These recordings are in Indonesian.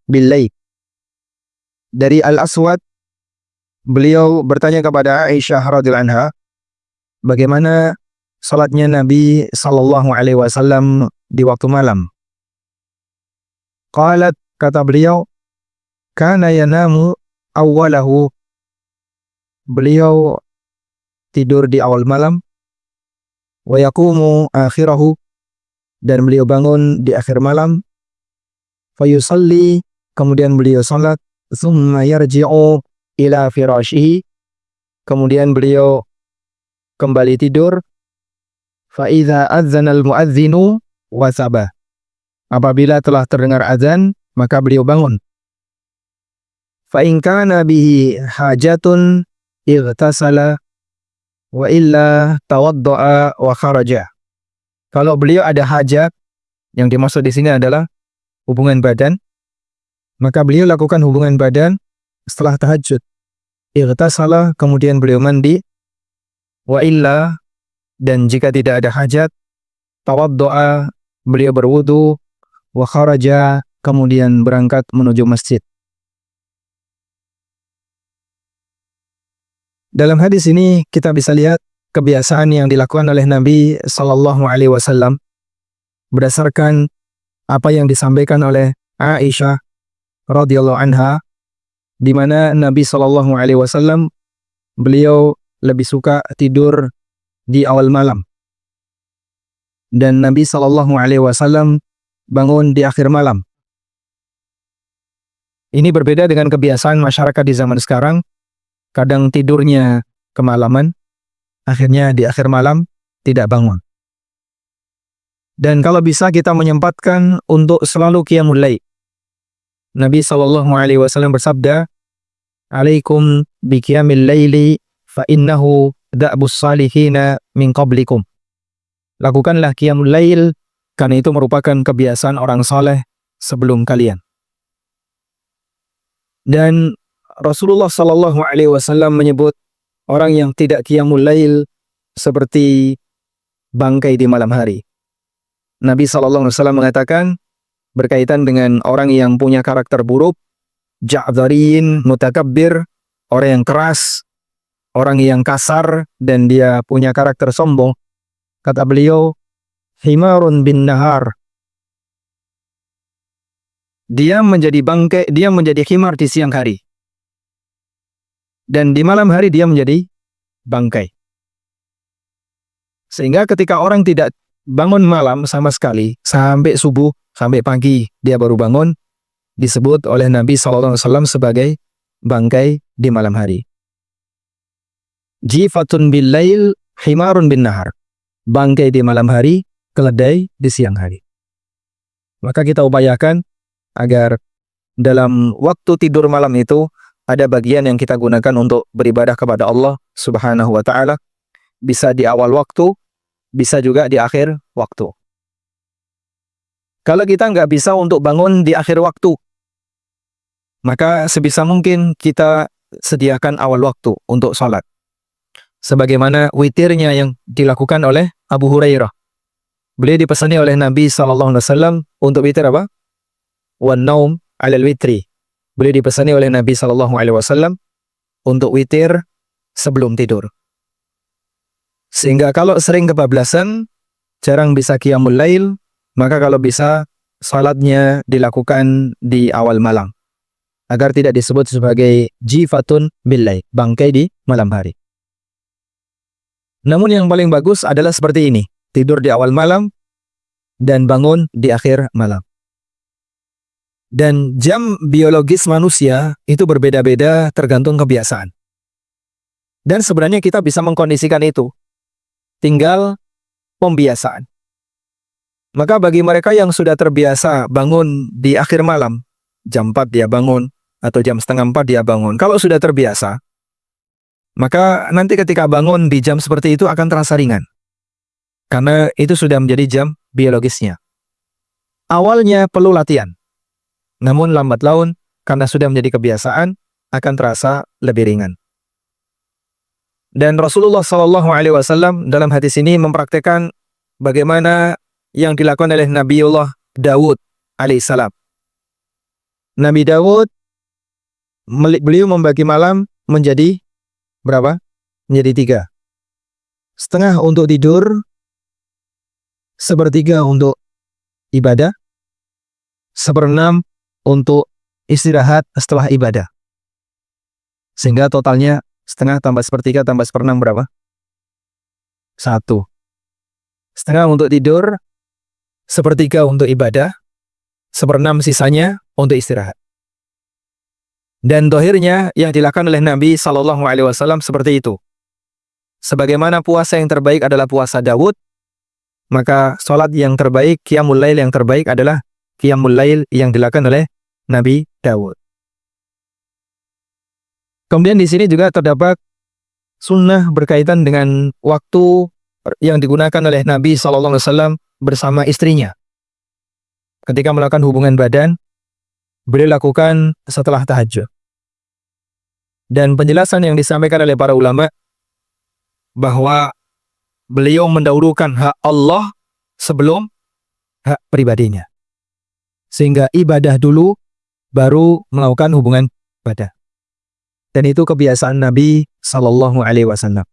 bil-lail. Dari Al-Aswad, beliau bertanya kepada Aisyah radhiyallahu anha, bagaimana salatnya Nabi sallallahu alaihi wasallam di waktu malam. Qalat, kata beliau, kana yanamu awwalahu, beliau tidur di awal malam, wa yaqumu akhirahu, dan beliau bangun di akhir malam, fayusalli, kemudian beliau salat, thumma yarji'u ila firashihi, kemudian beliau kembali tidur, fa idza adzana al-muadzinu wasaba, apabila telah terdengar azan maka beliau bangun. Fa in kana bihi hajatun ightasala wa illa tawadda'a wa kharaja. Kalau beliau ada hajat, yang dimaksud di sini adalah hubungan badan, maka beliau lakukan hubungan badan setelah tahajud. Ightasala, kemudian beliau mandi, wa illa, dan jika tidak ada hajat, tawadda'a, beliau berwudu, wa kharaja, kemudian berangkat menuju masjid. Dalam hadis ini kita bisa lihat kebiasaan yang dilakukan oleh Nabi sallallahu alaihi wasallam berdasarkan apa yang disampaikan oleh Aisyah radhiyallahu anha, di mana Nabi sallallahu alaihi wasallam beliau lebih suka tidur di awal malam, dan Nabi sallallahu alaihi wasallam bangun di akhir malam. Ini berbeda dengan kebiasaan masyarakat di zaman sekarang, kadang tidurnya kemalaman, akhirnya di akhir malam tidak bangun. Dan kalau bisa kita menyempatkan untuk selalu qiyamul lail. Nabi sallallahu alaihi wasallam bersabda, "Alaikum bi qiyamil laili fa innahu da'bus salihina min qablikum." Lakukanlah qiyamul lail karena itu merupakan kebiasaan orang saleh sebelum kalian. Dan Rasulullah sallallahu alaihi wasallam menyebut orang yang tidak qiyamul lail seperti bangkai di malam hari. Nabi sallallahu alaihi wasallam mengatakan berkaitan dengan orang yang punya karakter buruk, ja'dharin mutakabbir, orang yang keras, orang yang kasar, dan dia punya karakter sombong. Kata beliau, himarun bin nahar. Dia menjadi bangkai, dia menjadi himar di siang hari. Dan di malam hari dia menjadi bangkai. Sehingga ketika orang tidak bangun malam sama sekali, sampai subuh, sampai pagi dia baru bangun, disebut oleh Nabi SAW sebagai bangkai di malam hari. Jifatun bil lail, himarun bin nahar. Bangkai di malam hari, keledai di siang hari. Maka kita upayakan agar dalam waktu tidur malam itu ada bagian yang kita gunakan untuk beribadah kepada Allah Subhanahu wa ta'ala. Bisa di awal waktu, bisa juga di akhir waktu. Kalau kita nggak bisa untuk bangun di akhir waktu, maka sebisa mungkin kita sediakan awal waktu untuk sholat. Sebagaimana witirnya yang dilakukan oleh Abu Hurairah. Beliau dipesani oleh Nabi SAW untuk witir apa? Wan naum 'alal witri. Beliau dipesani oleh Nabi SAW untuk witir sebelum tidur. Sehingga kalau sering kebablasan, jarang bisa qiyamul lail, maka kalau bisa salatnya dilakukan di awal malam, agar tidak disebut sebagai jifatun bil lail, bangkai di malam hari. Namun yang paling bagus adalah seperti ini, tidur di awal malam dan bangun di akhir malam. Dan jam biologis manusia itu berbeda-beda tergantung kebiasaan. Dan sebenarnya kita bisa mengkondisikan itu. Tinggal pembiasaan. Maka bagi mereka yang sudah terbiasa bangun di akhir malam, jam 4 dia bangun, atau jam setengah 4 dia bangun. Kalau sudah terbiasa, maka nanti ketika bangun di jam seperti itu akan terasa ringan. Karena itu sudah menjadi jam biologisnya. Awalnya perlu latihan. Namun lambat laun, karena sudah menjadi kebiasaan, akan terasa lebih ringan. Dan Rasulullah SAW dalam hadis ini mempraktikkan bagaimana yang dilakukan oleh Nabiullah Daud alaihissalam. Nabi Daud, beliau membagi malam menjadi berapa? Menjadi 3. Setengah untuk tidur, sepertiga untuk ibadah, 1/6 untuk istirahat setelah ibadah. Sehingga totalnya setengah tambah sepertiga tambah 1/6 berapa? 1. Setengah untuk tidur, sepertiga untuk ibadah, 1/6 sisanya untuk istirahat. Dan dohirnya yang dilakukan oleh Nabi SAW seperti itu. Sebagaimana puasa yang terbaik adalah puasa Daud, maka sholat yang terbaik, qiyamul lail yang terbaik adalah qiyamul lail yang dilakukan oleh Nabi Daud. Kemudian di sini juga terdapat sunnah berkaitan dengan waktu yang digunakan oleh Nabi SAW bersama istrinya. Ketika melakukan hubungan badan, beliau lakukan setelah tahajud. Dan penjelasan yang disampaikan oleh para ulama bahwa beliau mendahulukan hak Allah sebelum hak pribadinya. Sehingga ibadah dulu, baru melakukan hubungan badan. Dan itu kebiasaan Nabi SAW.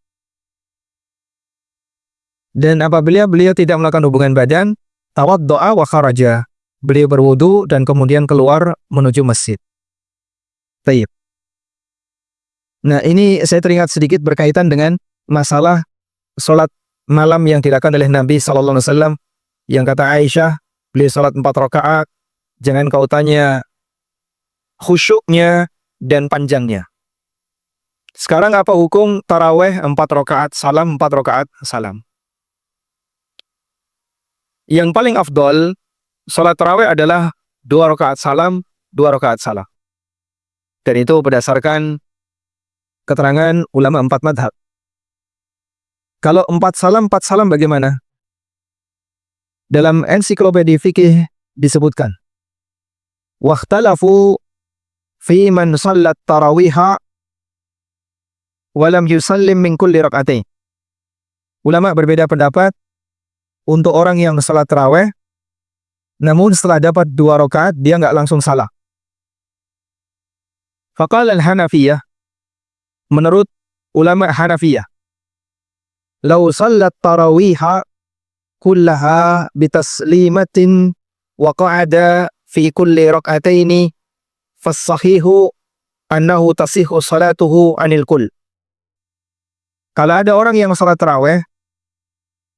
Dan apabila beliau tidak melakukan hubungan badan, tawaddo'a wa kharaja. Beliau berwudu dan kemudian keluar menuju masjid. Taib. Nah, ini saya teringat sedikit berkaitan dengan masalah sholat malam yang dilakukan oleh Nabi SAW, yang kata Aisyah, beliau sholat 4 rakaat, jangan kau tanya khusyuknya dan panjangnya. Sekarang apa hukum taraweh 4 rakaat salam, 4 rakaat salam? Yang paling afdol sholat taraweh adalah 2 rakaat salam, 2 rakaat salam. Dan itu berdasarkan keterangan ulama 4 madhab. Kalau 4 salam bagaimana? Dalam ensiklopedia fikih disebutkan, wakhtalafu fi man sallat tarawiha walam yusallim min kulli rak'atain. Ulama berbeda pendapat untuk orang yang salat tarawih, namun setelah dapat 2 rakaat dia nggak langsung salah. Faqala al-Hanafiyah, menurut ulama Hanafiyah, law sallat tarawiha kullaha bitaslimatin wa qa'ada fi kulli rak'ataini fassahihu annahu tasihhu salatuhu anil kull. Kalau ada orang yang salat tarawih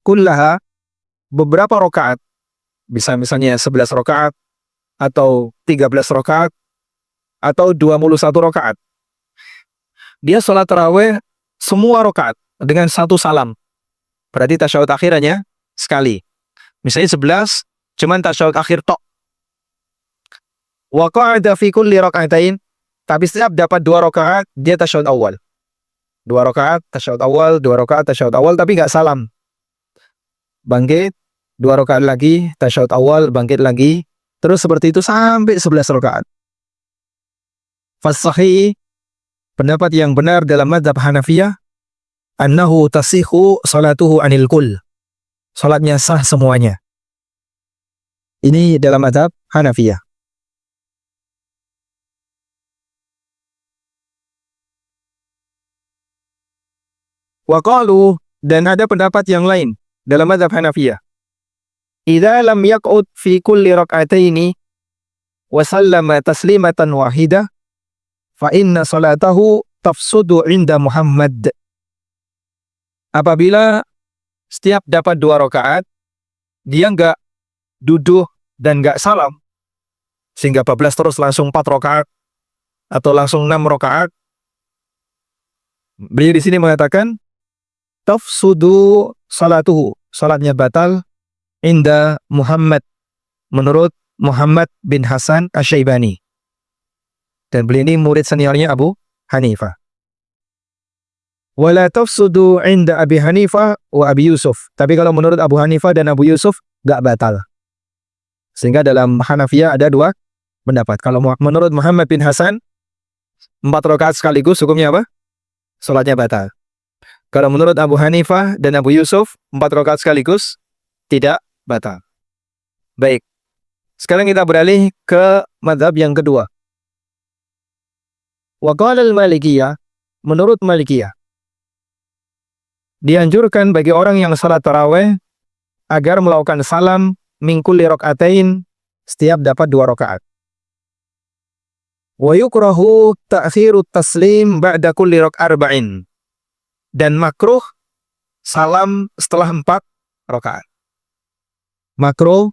kullaha, beberapa rakaat, bisa misalnya 11 rakaat atau 13 rakaat atau 21 rakaat, dia salat tarawih semua rakaat dengan 1 salam. Berarti tasyahud akhirnya sekali. Misalnya 11, cuman tasyahud akhir tok. Wa qa'ada fi kulli rak'atain, tapi setiap dapat 2 rakaat dia tasyahud awal. 2 rakaat tasyahud awal, 2 rakaat tasyahud awal, tapi nggak salam. Bangkit, 2 rakaat lagi tasyahud awal, bangkit lagi, terus seperti itu sampai 11 rakaat. Fasahih, pendapat yang benar dalam mazhab Hanafiyah, annahu tasihhu salatuhu anil kull. Salatnya sah semuanya. Ini dalam mazhab Hanafiyah. Wa qalu, dan ada pendapat yang lain dalam mazhab Hanafiyah. Idza lam yaq'ud fi kulli rak'ataini wa sallama taslimatan wahidah fa inna salatahu tafsudu 'inda Muhammad. Apabila setiap dapat 2 rakaat, dia nggak duduk dan nggak salam, sehingga bablas terus langsung 4 rakaat atau langsung 6 rakaat, beliau di sini mengatakan tafsudu salatuhu, salatnya batal inda Muhammad, menurut Muhammad bin Hasan Asy-Syaibani. Dan beliau ini murid seniornya Abu Hanifah. Wala tafsudu inda Abi Hanifah wa Abi Yusuf. Tapi kalau menurut Abu Hanifah dan Abu Yusuf gak batal. Sehingga dalam Hanafiyah ada 2 pendapat. Kalau menurut Muhammad bin Hasan 4 rakaat sekaligus hukumnya apa? Salatnya batal. Kalau menurut Abu Hanifah dan Abu Yusuf 4 rakaat sekaligus tidak batal. Baik. Sekarang kita beralih ke mazhab yang kedua. Wa qala al-Malikiyah, menurut Malikiyah, dianjurkan bagi orang yang salat tarawih agar melakukan salam min kulli rakaatain, setiap dapat 2 rakaat. Wa yukrahu ta'khirut taslim ba'da kulli arba'in, dan makruh salam setelah 4 rakaat. Makruh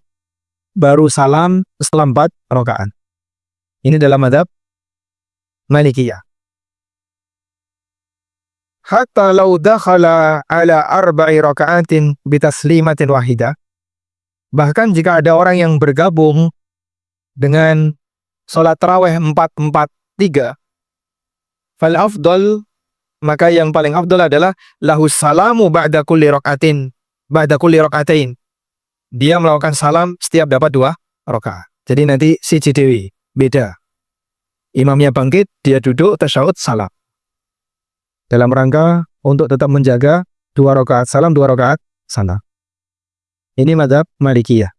baru salam setelah 4 rakaat. Ini dalam mazhab Malikiyah. Hatta law dakhala ala 4 rakaatin bitaslimatin wahidah. Bahkan jika ada orang yang bergabung dengan salat tarawih 4-4-3, fal afdal, maka yang paling afdal adalah lahu salamu ba'da kulli rakaatain. Dia melakukan salam setiap dapat 2 rakaat. Jadi nanti si CDW beda. Imamnya bangkit, dia duduk, tasyahud, salam. Dalam rangka untuk tetap menjaga 2 rakaat salam, 2 rakaat salam. Ini mazhab Malikiyah.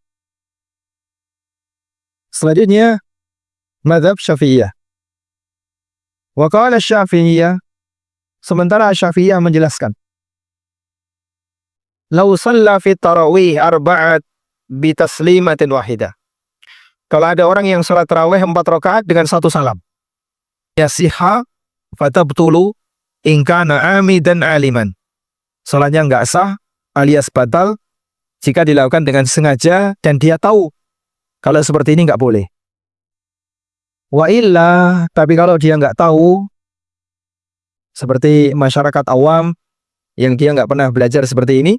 Selanjutnya mazhab Syafi'iyah. Wa qala Syafi'iyah, sementara Syafi'iyah menjelaskan, law shalla fi tarawih 4 bi taslimatin wahidah. Kalau ada orang yang salat tarawih 4 rakaat dengan 1 salam, yasiha fatabtulu in kana amidan aliman. Salatnya enggak sah alias batal jika dilakukan dengan sengaja dan dia tahu kalau seperti ini enggak boleh. Wa illa, tapi kalau dia enggak tahu, seperti masyarakat awam yang dia enggak pernah belajar seperti ini,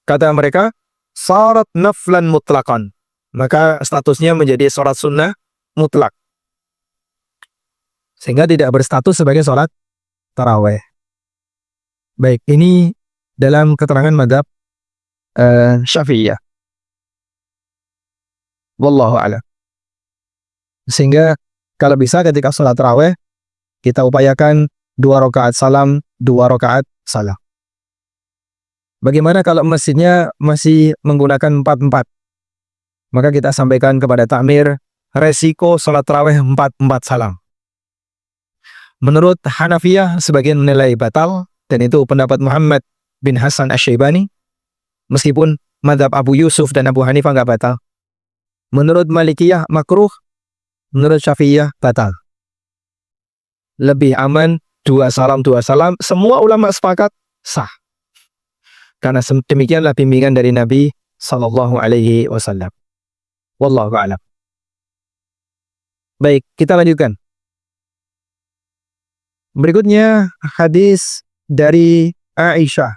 kata mereka, sarat naflan mutlaqan, maka statusnya menjadi salat sunnah mutlak, sehingga tidak berstatus sebagai salat tarawih. Baik, ini dalam keterangan mazhab Syafi'iyah. Wallahu a'lam. Sehingga kalau bisa ketika salat tarawih kita upayakan 2 rakaat salam, 2 rakaat salam. Bagaimana kalau masjidnya masih menggunakan 4-4? Maka kita sampaikan kepada takmir resiko salat tarawih 4-4 salam. Menurut Hanafiyah sebagian menilai batal, dan itu pendapat Muhammad bin Hasan Asy-Syaibani, meskipun mazhab Abu Yusuf dan Abu Hanifah enggak batal. Menurut Malikiyah makruh, menurut Syafi'iyah batal. Lebih aman 2 salam, 2 salam. Semua ulama sepakat sah. Karena demikianlah bimbingan dari Nabi sallallahu alaihi wasallam. Wallahu a'lam. Baik, kita lanjutkan. Berikutnya hadis dari Aisyah.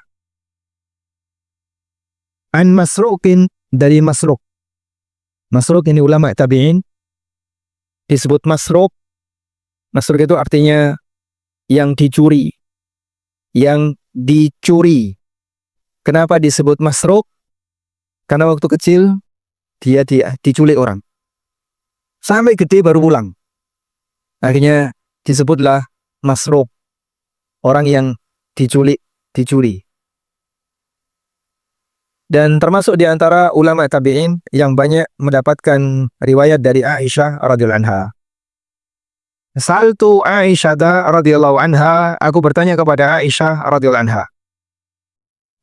An Masruqin, dari Masruq. Masruq ini ulama tabi'in. Disebut Masruq. Masruq itu artinya yang dicuri. Yang dicuri. Kenapa disebut Masruq? Karena waktu kecil dia diculik orang. Sampai gede baru pulang. Akhirnya disebutlah Masruq. Orang yang dicuri. Dan termasuk di antara ulama tabi'in yang banyak mendapatkan riwayat dari Aisyah radhiyallahu anha. Saltu Aisyah radhiyallahu anha, aku bertanya kepada Aisyah radhiyallahu anha,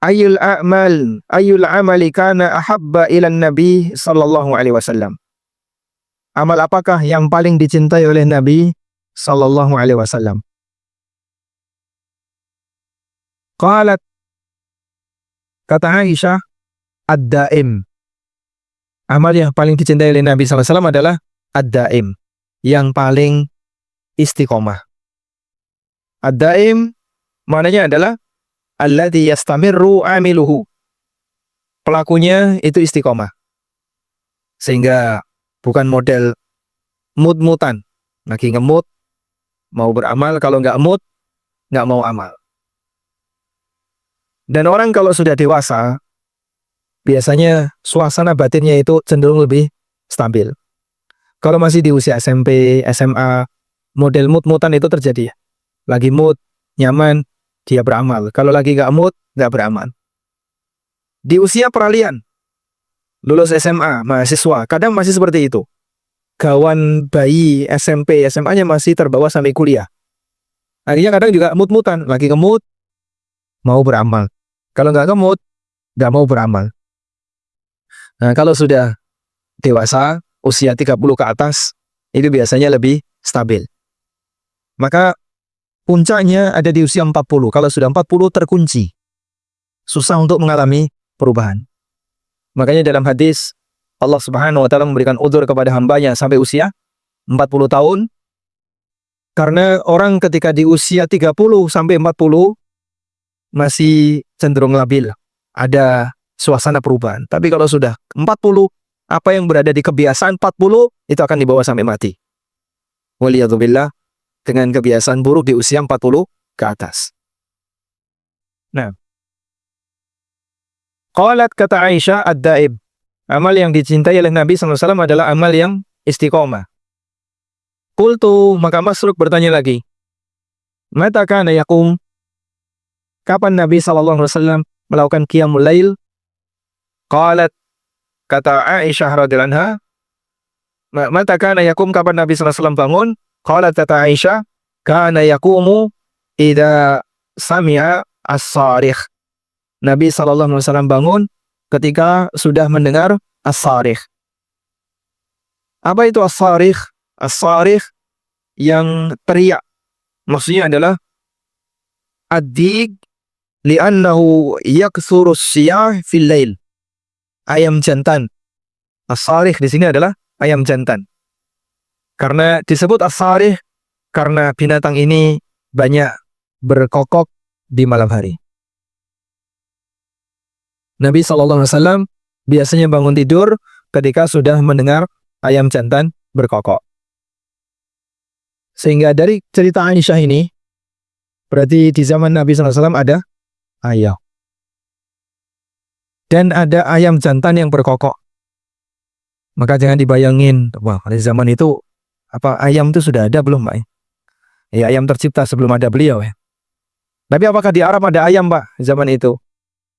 Ayul amali kana ahabba ila Nabi sallallahu alaihi wasallam. Amal apakah yang paling dicintai oleh Nabi sallallahu alaihi wasallam? Qalat, kata Aisyah, ad-daim. Amal yang paling dicintai oleh Nabi sallallahu alaihi wasallam adalah ad-daim, yang paling istiqomah. Ad-daim maknanya adalah alladzi yastamirru amiluhu. Pelakunya itu istiqomah. Sehingga bukan model mut-mutan. Lagi ngemut, mau beramal, kalau nggak mut, nggak mau amal. Dan orang kalau sudah dewasa, biasanya suasana batinnya itu cenderung lebih stabil. Kalau masih di usia SMP, SMA, model mut-mutan itu terjadi. Lagi mut, nyaman, dia beramal. Kalau lagi nggak mood, nggak beramal. Di usia peralihan, lulus SMA, mahasiswa, kadang masih seperti itu. gawan bayi SMP, SMA-nya masih terbawa sampai kuliah. Akhirnya kadang juga mut-mutan, lagi ngemut, mau beramal. Kalau nggak ngemut, nggak mau beramal. Nah, kalau sudah dewasa, usia 30 ke atas, itu biasanya lebih stabil. Maka puncaknya ada di usia 40. Kalau sudah 40 terkunci. Susah untuk mengalami perubahan. Makanya dalam hadis, Allah Subhanahu wa Ta'ala memberikan udzur kepada hambanya sampai usia 40 tahun. Karena orang ketika di usia 30 sampai 40 masih cenderung labil. Ada suasana perubahan. Tapi kalau sudah 40, apa yang berada di kebiasaan 40 itu akan dibawa sampai mati. Waliyadzubillah, dengan kebiasaan buruk di usia 40 ke atas. Nah, qalat, kata Aisyah, ad-daib. Amal yang dicintai oleh Nabi SAW adalah amal yang istiqomah. Qultu, maka Masruq bertanya lagi, mata kana yakum, kapan Nabi SAW melakukan qiyamul lail? Qalat, kata Aisyah radhiyallahu anha, mata kana yakum, kapan Nabi SAW bangun? Qalat, kata Aisyah, kana yakumu idza sami'a as-sarikh. Nabi SAW bangun ketika sudah mendengar as-sarikh. Apa itu as-sarikh? As-sarikh yang teriak. Maksudnya adalah ad-dig li'annahu yakthuru as-siyah fil lail. Ayam jantan. As-sarikh di sini adalah ayam jantan. Karena disebut as-sarikh karena binatang ini banyak berkokok di malam hari. Nabi SAW biasanya bangun tidur ketika sudah mendengar ayam jantan berkokok. Sehingga dari cerita Aisyah ini, berarti di zaman Nabi SAW ada ayam. Dan ada ayam jantan yang berkokok. Maka jangan dibayangin, wah di zaman itu, apa ayam itu sudah ada belum Pak? Ya ayam tercipta sebelum ada beliau ya. Tapi apakah di Arab ada ayam Pak zaman itu?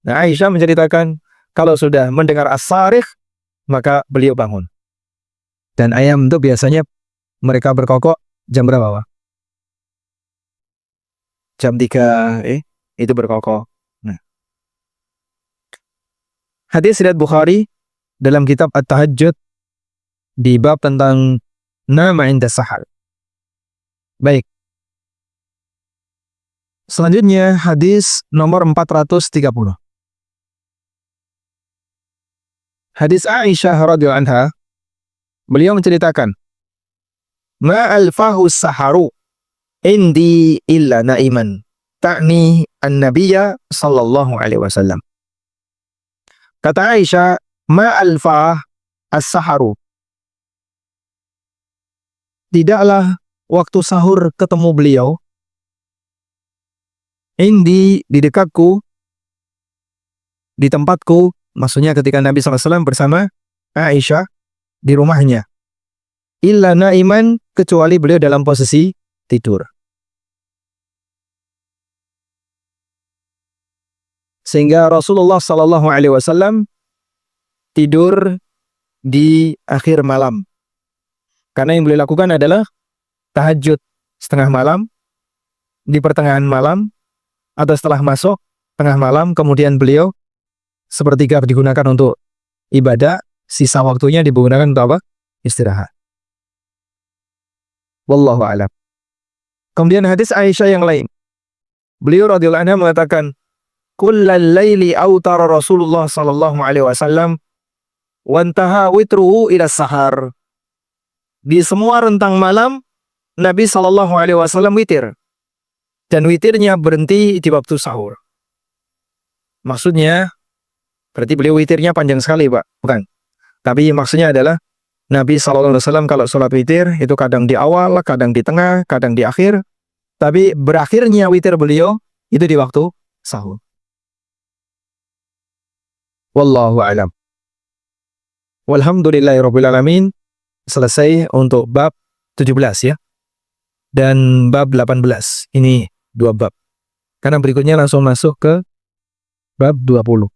Nah, Aisyah menceritakan kalau sudah mendengar as-sarikh, maka beliau bangun. Dan ayam itu biasanya mereka berkokok jam berapa Pak? Jam 3 itu berkokok. Nah. Hadis riwayat Bukhari dalam kitab At-Tahajjud di bab tentang nama inda sahar. Baik. Selanjutnya hadis nomor 430. Hadis Aisyah radhiyallahu anha, beliau menceritakan, ma alfahu saharu indi illa naiman, ta'ni an-nabiyya sallallahu alaihi wasallam. Kata Aisyah, ma alfah as-saharu, tidaklah waktu sahur ketemu beliau, indi di dekatku, di tempatku, maksudnya ketika Nabi SAW bersama Aisyah di rumahnya, illa naiman, kecuali beliau dalam posisi tidur. Sehingga Rasulullah SAW tidur di akhir malam. Karena yang beliau lakukan adalah tahajud setengah malam, di pertengahan malam, atau setelah masuk tengah malam, kemudian beliau sepertiga digunakan untuk ibadah, sisa waktunya digunakan untuk apa? Istirahat. Wallahu a'lam. Kemudian hadis Aisyah yang lain. Beliau radhiyallahu anha mengatakan, kullal laili autara Rasulullah sallallahu alaihi wasallam wa intaha witruhu ila sahar. Di semua rentang malam Nabi sallallahu alaihi wasallam witir. Dan witirnya berhenti di waktu sahur. Maksudnya berarti beliau witirnya panjang sekali, Pak. Bukan. Tapi maksudnya adalah Nabi SAW kalau sholat witir itu kadang di awal, kadang di tengah, kadang di akhir. Tapi berakhirnya witir beliau itu di waktu sahur. Wallahu a'lam. Walhamdulillahirabbil alamin. Selesai untuk bab 17 ya. Dan bab 18. Ini 2 bab. Karena berikutnya langsung masuk ke bab 20.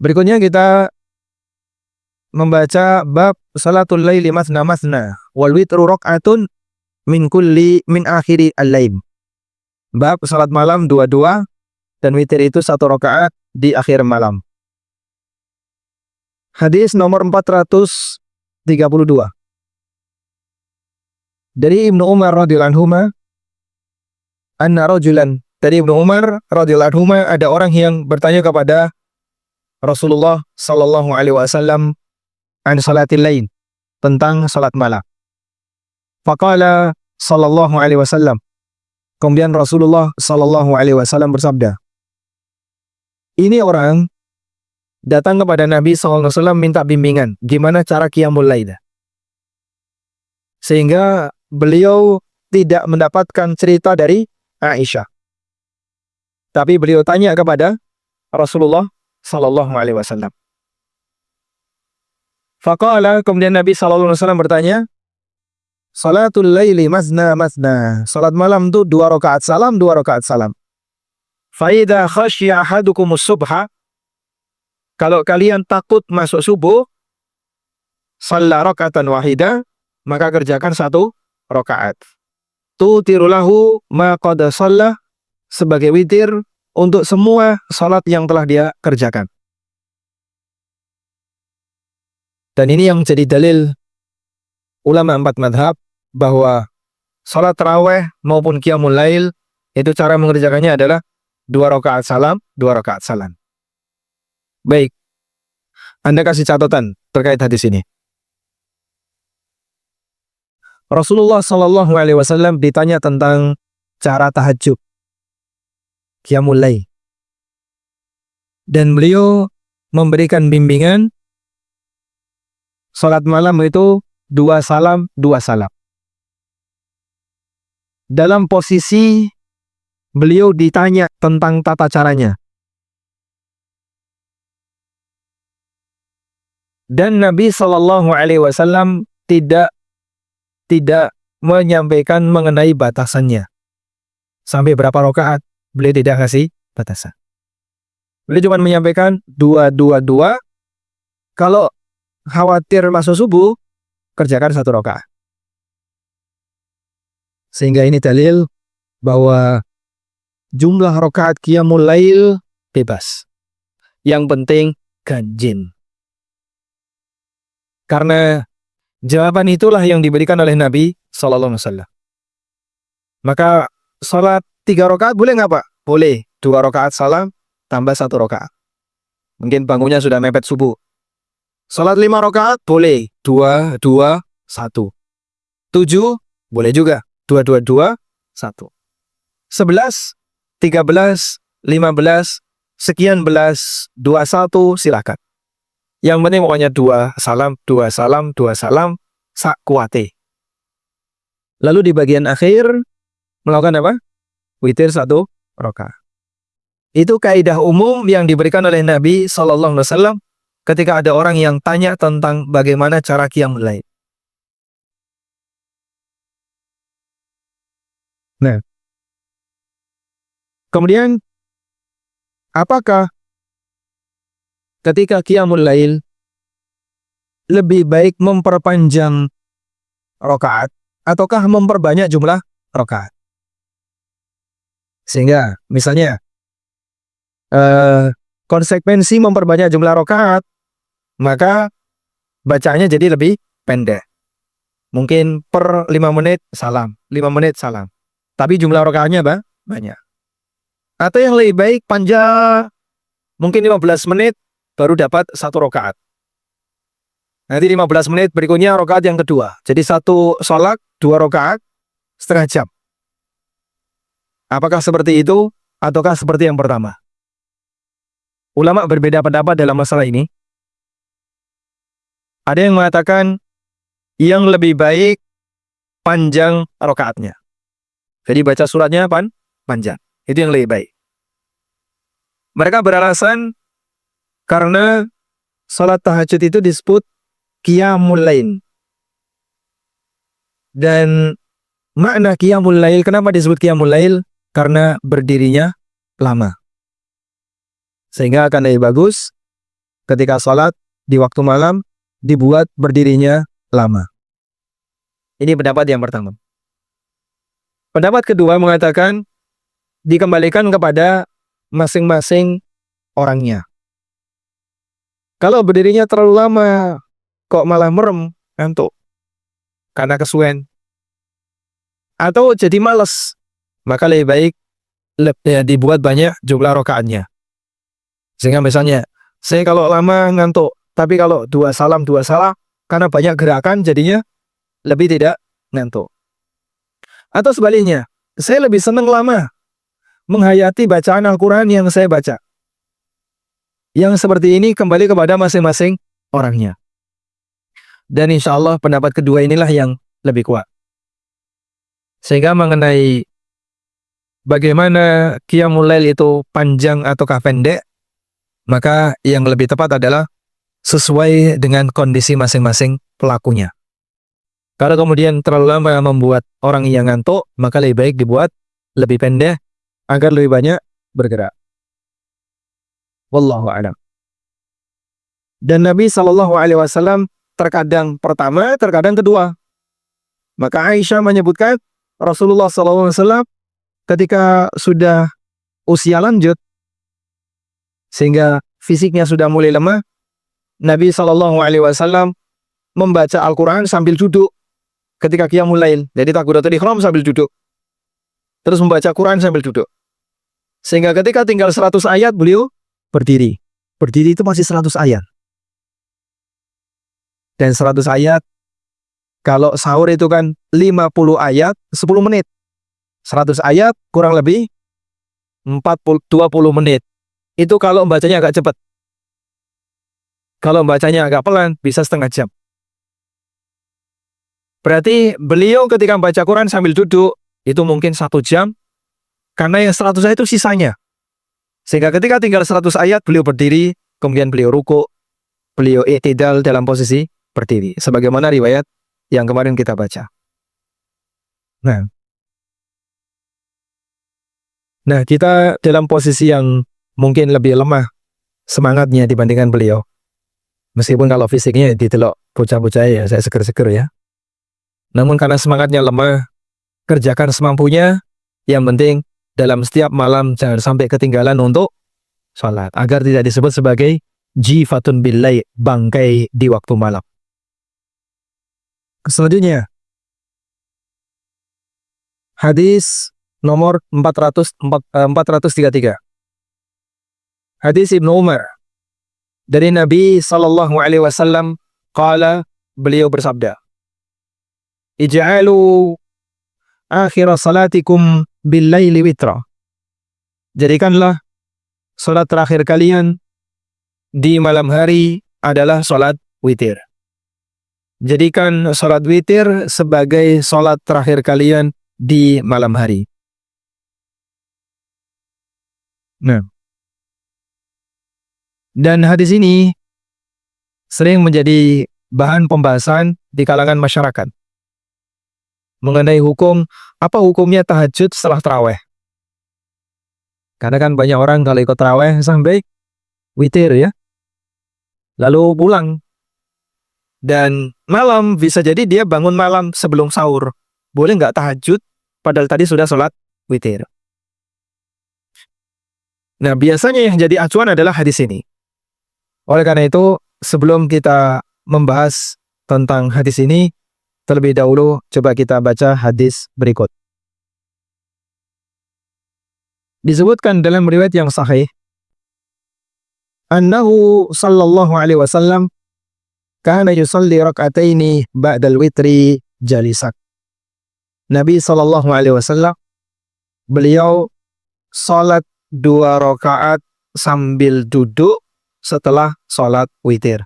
Berikutnya kita membaca bab salatul laili masna masna wal witru rakaatun min akhiri al-lail. Bab salat malam dua-dua dan witir itu 1 rakaat di akhir malam. Hadis nomor 432. Dari Ibnu Umar radhiyallahu anhuma, anna rajulan, dari Ibnu Umar radhiyallahu anhuma, ada orang yang bertanya kepada Rasulullah sallallahu alaihi wasallam an salatil lail, tentang salat malam. Faqala sallallahu alaihi wasallam, kemudian Rasulullah sallallahu alaihi wasallam bersabda, ini orang datang kepada Nabi sallallahu alaihi wasallam minta bimbingan gimana cara qiyamul lail. Sehingga beliau tidak mendapatkan cerita dari Aisyah. Tapi beliau tanya kepada Rasulullah sallallahu alaihi wasallam. Faqala, kemudian Nabi sallallahu alaihi wasallam bertanya, salatul laili masna masna. Salat malam itu 2 rakaat salam, 2 rakaat salam. Fa idza khasya ahadukumus subha, kalau kalian takut masuk subuh, shalla rakatan wahida, maka kerjakan 1 rakaat. Tutiru lahu ma qad shalla, sebagai witir untuk semua salat yang telah dia kerjakan. Dan ini yang jadi dalil ulama 4 madhab bahwa salat tarawih maupun qiyamul lail itu cara mengerjakannya adalah 2 rakaat salam, 2 rakaat salam. Baik, Anda kasih catatan terkait hadis ini. Rasulullah sallallahu alaihi wasallam ditanya tentang cara tahajud, qiyamul lail. Dan beliau memberikan bimbingan salat malam itu 2 salam, 2 salam. Dalam posisi beliau ditanya tentang tata caranya. Dan Nabi sallallahu alaihi wasallam tidak menyampaikan mengenai batasannya. Sampai berapa rakaat, beliau tidak kasih batasan. Beliau cuma menyampaikan 2-2-2. Kalau khawatir masuk subuh, kerjakan 1 rakaat. Sehingga ini dalil bahwa jumlah rakaat qiyamul lail bebas. Yang penting ganjil. Karena jawaban itulah yang diberikan oleh Nabi sallallahu alaihi wasallam. Maka salat 3 rakaat boleh nggak Pak? Boleh. 2 rakaat salam tambah 1 rakaat. Mungkin bangunnya sudah mepet subuh. Salat 5 rakaat boleh. 2, 2, 1. 7 boleh juga. 2, 2, 2, 1. 11, 13, 15, sekian belas, 21, silakan. Yang penting pokoknya 2 salam, 2 salam, 2 salam, sak kuate. Lalu di bagian akhir melakukan apa? Witir 1 rakaat. Itu kaidah umum yang diberikan oleh Nabi sallallahu alaihi wasallam ketika ada orang yang tanya tentang bagaimana cara qiyamul lail. Nah, kemudian apakah ketika qiyamul lail lebih baik memperpanjang rakaat ataukah memperbanyak jumlah rakaat? Sehingga misalnya konsekuensi memperbanyak jumlah rakaat, maka bacanya jadi lebih pendek. Mungkin per 5 menit salam, 5 menit salam. Tapi jumlah rakaatnya banyak. Atau yang lebih baik panjang, mungkin 15 menit baru dapat 1 rakaat. Nanti 15 menit berikutnya rakaat yang kedua. Jadi 1 sholat, 2 rakaat, setengah jam. Apakah seperti itu ataukah seperti yang pertama? Ulama berbeda pendapat dalam masalah ini. Ada yang mengatakan yang lebih baik panjang rakaatnya. Jadi baca suratnya panjang. Itu yang lebih baik. Mereka beralasan karena salat tahajud itu disebut qiyamul lail. Dan makna qiyamul lail, kenapa disebut qiyamul lail? Karena berdirinya lama. Sehingga akan lebih bagus ketika salat di waktu malam dibuat berdirinya lama. Ini pendapat yang pertama. Pendapat kedua mengatakan dikembalikan kepada masing-masing orangnya. Kalau berdirinya terlalu lama, kok malah merem, ngantuk, karena kesuwen, atau jadi malas, maka lebih baik dibuat banyak jumlah rakaatnya. Sehingga misalnya, saya kalau lama ngantuk, tapi kalau dua salam, karena banyak gerakan jadinya lebih tidak ngantuk. Atau sebaliknya, saya lebih senang lama menghayati bacaan Al-Quran yang saya baca. Yang seperti ini kembali kepada masing-masing orangnya. Dan insya Allah pendapat kedua inilah yang lebih kuat. Sehingga mengenai bagaimana Qiyamul Lail itu panjang ataukah pendek, maka yang lebih tepat adalah sesuai dengan kondisi masing-masing pelakunya. Kalau kemudian terlalu lama membuat orang yang ngantuk, maka lebih baik dibuat lebih pendek agar lebih banyak bergerak. Wallahu a'lam. Dan Nabi SAW terkadang pertama, terkadang kedua. Maka Aisyah menyebutkan Rasulullah SAW ketika sudah usia lanjut, sehingga fisiknya sudah mulai lemah, Nabi SAW membaca Al-Quran sambil duduk ketika Qiyamul Lail. Jadi takbiratul ihram sambil duduk. Terus membaca Quran sambil duduk. Sehingga ketika tinggal 100 ayat beliau berdiri. Berdiri itu masih 100 ayat. Dan 100 ayat, kalau sahur itu kan 50 ayat 10 menit. 100 ayat kurang lebih 20 menit. Itu kalau bacanya agak cepat. Kalau bacanya agak pelan bisa setengah jam. Berarti beliau ketika membaca Quran sambil duduk, itu mungkin 1 jam, karena yang 100 ayat itu sisanya. Sehingga ketika tinggal 100 ayat, beliau berdiri, kemudian beliau ruku, beliau i'tidal dalam posisi berdiri. Sebagaimana riwayat yang kemarin kita baca. Nah, kita dalam posisi yang mungkin lebih lemah semangatnya dibandingkan beliau. Meskipun kalau fisiknya ditelok bocah-bocah ya, saya seger-seger ya. Namun karena semangatnya lemah, kerjakan semampunya, yang penting dalam setiap malam jangan sampai ketinggalan untuk sholat, agar tidak disebut sebagai jifatun billail, bangkai di waktu malam. Selanjutnya, hadis nomor 433. Hadis Ibnu Umar dari Nabi SAW, qala, beliau bersabda, ij'alu akhir salatikum bil-laili witra. Jadikanlah salat terakhir kalian di malam hari adalah salat witir. Jadikan salat witir sebagai salat terakhir kalian di malam hari. Nah, dan hadis ini sering menjadi bahan pembahasan di kalangan masyarakat mengenai hukum, apa hukumnya tahajud setelah tarawih. Karena kan banyak orang kalau ikut tarawih sampai witir ya, lalu pulang. Dan malam bisa jadi dia bangun malam sebelum sahur. Boleh nggak tahajud padahal tadi sudah sholat witir? Nah, biasanya yang jadi acuan adalah hadis ini. Oleh karena itu, sebelum kita membahas tentang hadis ini, terlebih dahulu coba kita baca hadis berikut. Disebutkan dalam riwayat yang sahih, annahu sallallahu alaihi wasallam kana yusalli rak'ataini ba'dal witri jalisak. Nabi sallallahu alaihi wasallam beliau salat 2 rakaat sambil duduk setelah salat witir.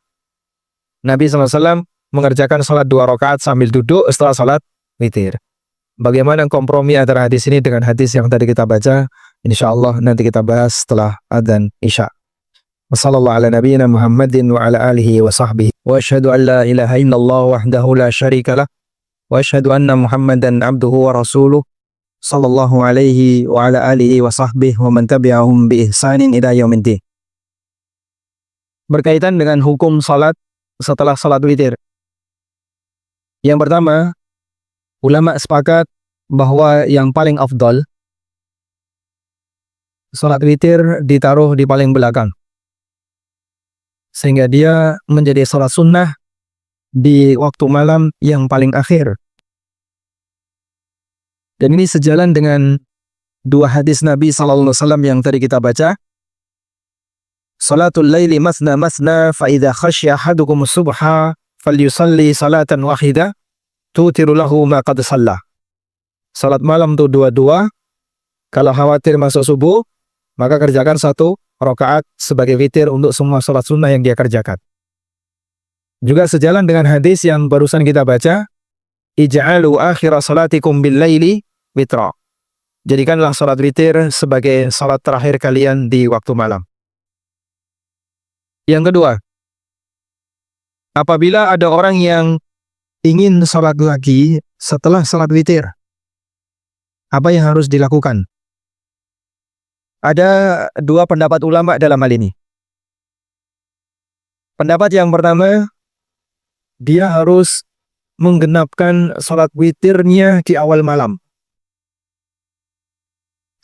Nabi SAW mengerjakan salat 2 rakaat sambil duduk setelah salat witir. Bagaimana kompromi antara hadis ini dengan hadis yang tadi kita baca? Insyaallah nanti kita bahas setelah adzan Isya. Wassallallahu ala nabiyyina Muhammadin wa ala alihi wa sahbihi. Wa asyhadu an la ilaha illallah wahdahu la syarika lah. Wa asyhadu anna Muhammadan abduhu wa rasuluh. Sallallahu alaihi wa ala alihi wa sahbihi wa man tabi'ahum bi ihsanin ila yaumiddin. Berkaitan dengan hukum salat setelah salat witir. Yang pertama, ulama sepakat bahwa yang paling afdal salat witir ditaruh di paling belakang, sehingga dia menjadi salat sunnah di waktu malam yang paling akhir. Dan ini sejalan dengan dua hadis Nabi SAW yang tadi kita baca. Salatul laili masna masna fa idza khasya ahadukum subha falyusalli salatan wahida tutiru lahu ma qad shalla. Salat malam itu dua-dua. Kalau khawatir masuk subuh, maka kerjakan 1 rakaat sebagai witir untuk semua salat sunnah yang dia kerjakan. Juga sejalan dengan hadis yang barusan kita baca, ij'alu akhira salatikum bil laili witra. Jadikanlah salat witir sebagai salat terakhir kalian di waktu malam. Yang kedua, apabila ada orang yang ingin salat lagi setelah salat witir, apa yang harus dilakukan? Ada dua pendapat ulama dalam hal ini. Pendapat yang pertama, dia harus menggenapkan salat witirnya di awal malam.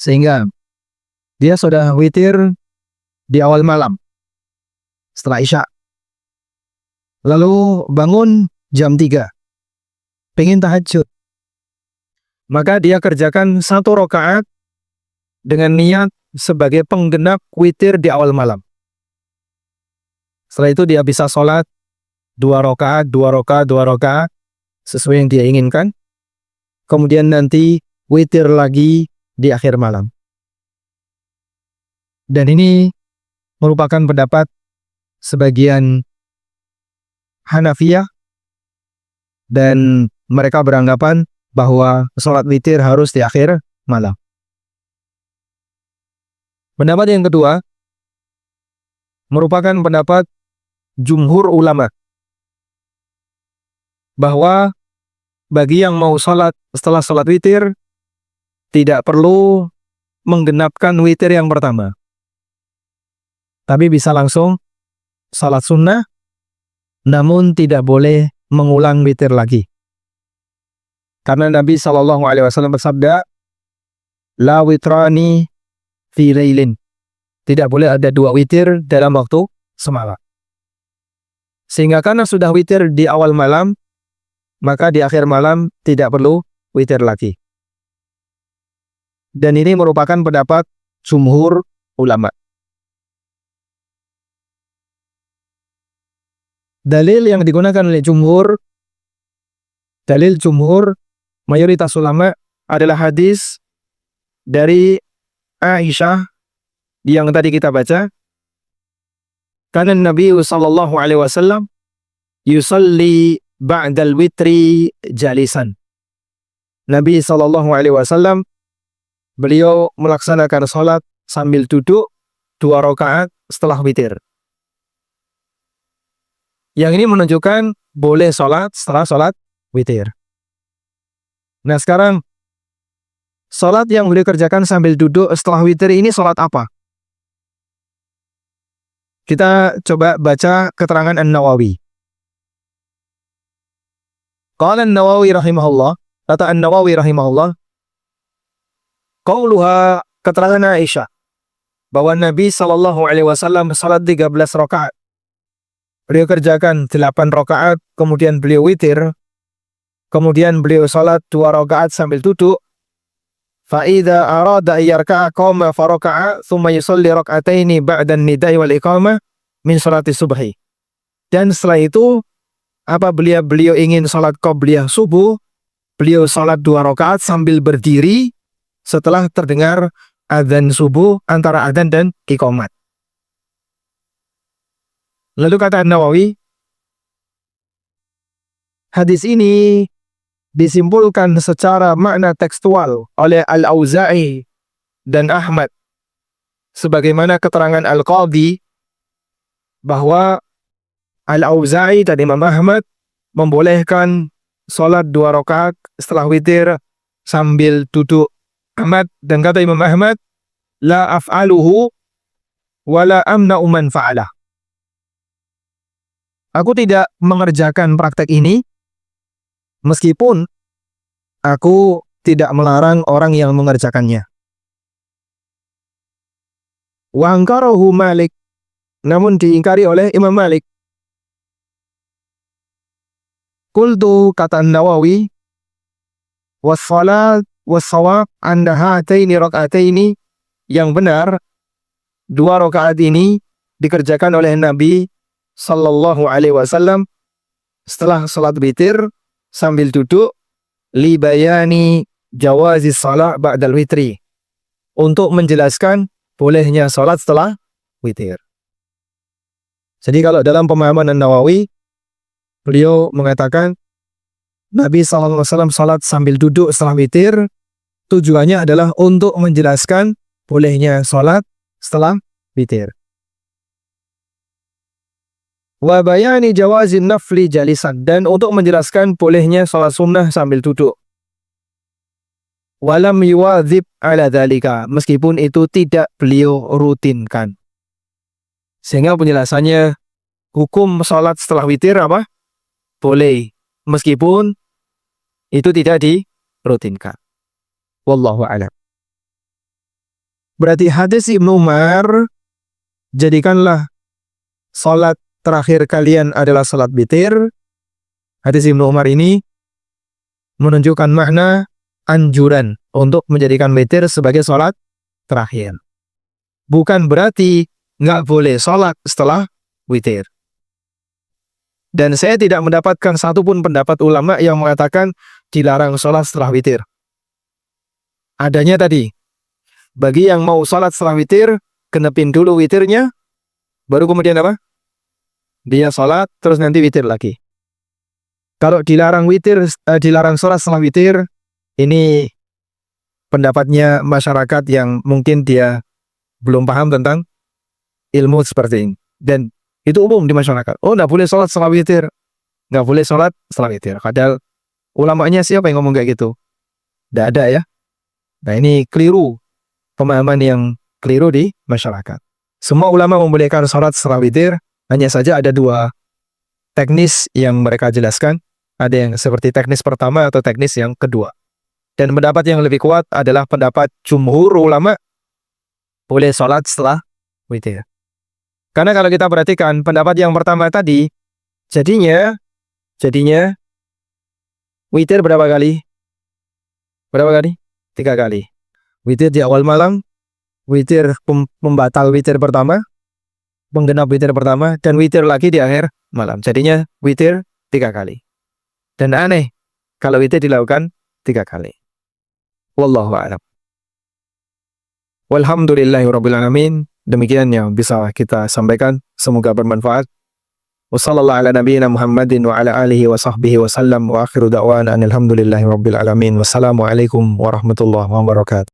Sehingga dia sudah witir di awal malam setelah Isya. Lalu bangun jam 3. Pengen tahajud. Maka dia kerjakan 1 rakaat dengan niat sebagai penggenap witir di awal malam. Setelah itu dia bisa sholat 2 rakaat, 2 rakaat, 2 rakaat sesuai yang dia inginkan. Kemudian nanti witir lagi di akhir malam. Dan ini merupakan pendapat sebagian Hanafiyah, dan mereka beranggapan bahwa sholat witir harus di akhir malam. Pendapat yang kedua merupakan pendapat jumhur ulama, bahwa bagi yang mau sholat setelah sholat witir tidak perlu menggenapkan witir yang pertama, tapi bisa langsung sholat sunnah, namun tidak boleh mengulang witir lagi. Karena Nabi SAW bersabda, la witrani fi lailin. Tidak boleh ada 2 witir dalam waktu semalam. Sehingga karena sudah witir di awal malam, maka di akhir malam tidak perlu witir lagi. Dan ini merupakan pendapat jumhur ulama. Dalil yang digunakan oleh jumhur, dalil jumhur mayoritas ulama adalah hadis dari Aisyah yang tadi kita baca. Karena Nabi sallallahu alaihi wasallam yusalli ba'dal witri jalisan. Nabi sallallahu alaihi wasallam beliau melaksanakan salat sambil duduk 2 rakaat setelah witir. Yang ini menunjukkan boleh salat setelah salat witir. Nah sekarang, salat yang boleh kerjakan sambil duduk setelah witir ini salat apa? Kita coba baca keterangan An-Nawawi. Qala An-Nawawi rahimahullah, kata An-Nawawi rahimahullah, qauluha, keterangan Aisyah, bahwa Nabi SAW salat 13 rakaat. Beliau kerjakan 8 rakaat, kemudian beliau witir, kemudian beliau salat 2 rakaat sambil duduk. Fa idza arada ayyarka'a qama fa raka'a thumma yusalli rak'ataini ba'da an-nida'i wal iqamah min salati subhi. Dan setelah itu apabila beliau ingin salat qabliyah subuh, beliau salat 2 rakaat sambil berdiri setelah terdengar adzan subuh antara adzan dan iqamat. Lalu kata An-Nawawi, hadis ini disimpulkan secara makna tekstual oleh Al-Auza'i dan Ahmad, sebagaimana keterangan Al-Qadhi, bahwa Al-Auza'i dan Imam Ahmad membolehkan sholat 2 rakaat setelah witir sambil duduk. Ahmad, dan kata Imam Ahmad, la af'aluhu wa la amna'u man fa'alah. Aku tidak mengerjakan praktek ini, meskipun aku tidak melarang orang yang mengerjakannya. Wa angkarahu Malik, namun diingkari oleh Imam Malik. Qultu, kata Nawawi, was-salat was-shawab anda hataini rakaataini, yang benar 2 rakaat ini dikerjakan oleh Nabi sallallahu alaihi wasallam setelah salat witir sambil duduk, li bayani jawazi salat ba'dal witri, untuk menjelaskan bolehnya salat setelah witir. Jadi kalau dalam pemahaman An-Nawawi, beliau mengatakan Nabi SAW salat sambil duduk setelah witir, tujuannya adalah untuk menjelaskan bolehnya salat setelah witir. Wa bayani jawazin nafli jalisan, dan untuk menjelaskan bolehnya salat sunnah sambil duduk. Walam yuwadzib ala dzalika, meskipun itu tidak beliau rutinkan. Sehingga penjelasannya, hukum salat setelah witir apa? Boleh, meskipun itu tidak dirutinkan. Wallahu a'lam. Berarti hadis Ibnu Umar, jadikanlah salat terakhir kalian adalah salat witir. Hadis Ibnu Umar ini menunjukkan makna anjuran untuk menjadikan witir sebagai salat terakhir. Bukan berarti nggak boleh salat setelah witir. Dan saya tidak mendapatkan satupun pendapat ulama yang mengatakan dilarang salat setelah witir. Adanya tadi, bagi yang mau salat setelah witir, genepin dulu witirnya, baru kemudian apa? Dia salat, terus nanti witir lagi. Kalau dilarang witir, dilarang salat setelah witir, ini pendapatnya masyarakat yang mungkin dia belum paham tentang ilmu seperti ini. Dan itu umum di masyarakat. Oh, nggak boleh salat setelah witir. Nggak boleh salat setelah witir. Padahal ulamanya siapa yang ngomong kayak gitu? Nggak ada ya. Nah, ini keliru. Pemahaman yang keliru di masyarakat. Semua ulama membolehkan salat setelah witir. Hanya saja ada 2 teknis yang mereka jelaskan. Ada yang seperti teknis pertama atau teknis yang kedua. Dan pendapat yang lebih kuat adalah pendapat jumhur ulama, boleh salat setelah witir. Karena kalau kita perhatikan pendapat yang pertama tadi, jadinya witir berapa kali? Berapa kali? 3 kali. Witir di awal malam, witir pembatal witir pertama, penggenap witir pertama, dan witir lagi di akhir malam. Jadinya witir 3 kali. Dan aneh kalau witir dilakukan 3 kali. Wallahu a'lam. Walhamdulillahirabbil alamin. Demikian yang bisa kita sampaikan, semoga bermanfaat. Wassallallahu ala nabiyyina Muhammadin wa ala alihi wa sahbihi wa sallam, wa akhiru da'wana alhamdulillahirabbil alamin. Wassalamualaikum warahmatullahi wabarakatuh.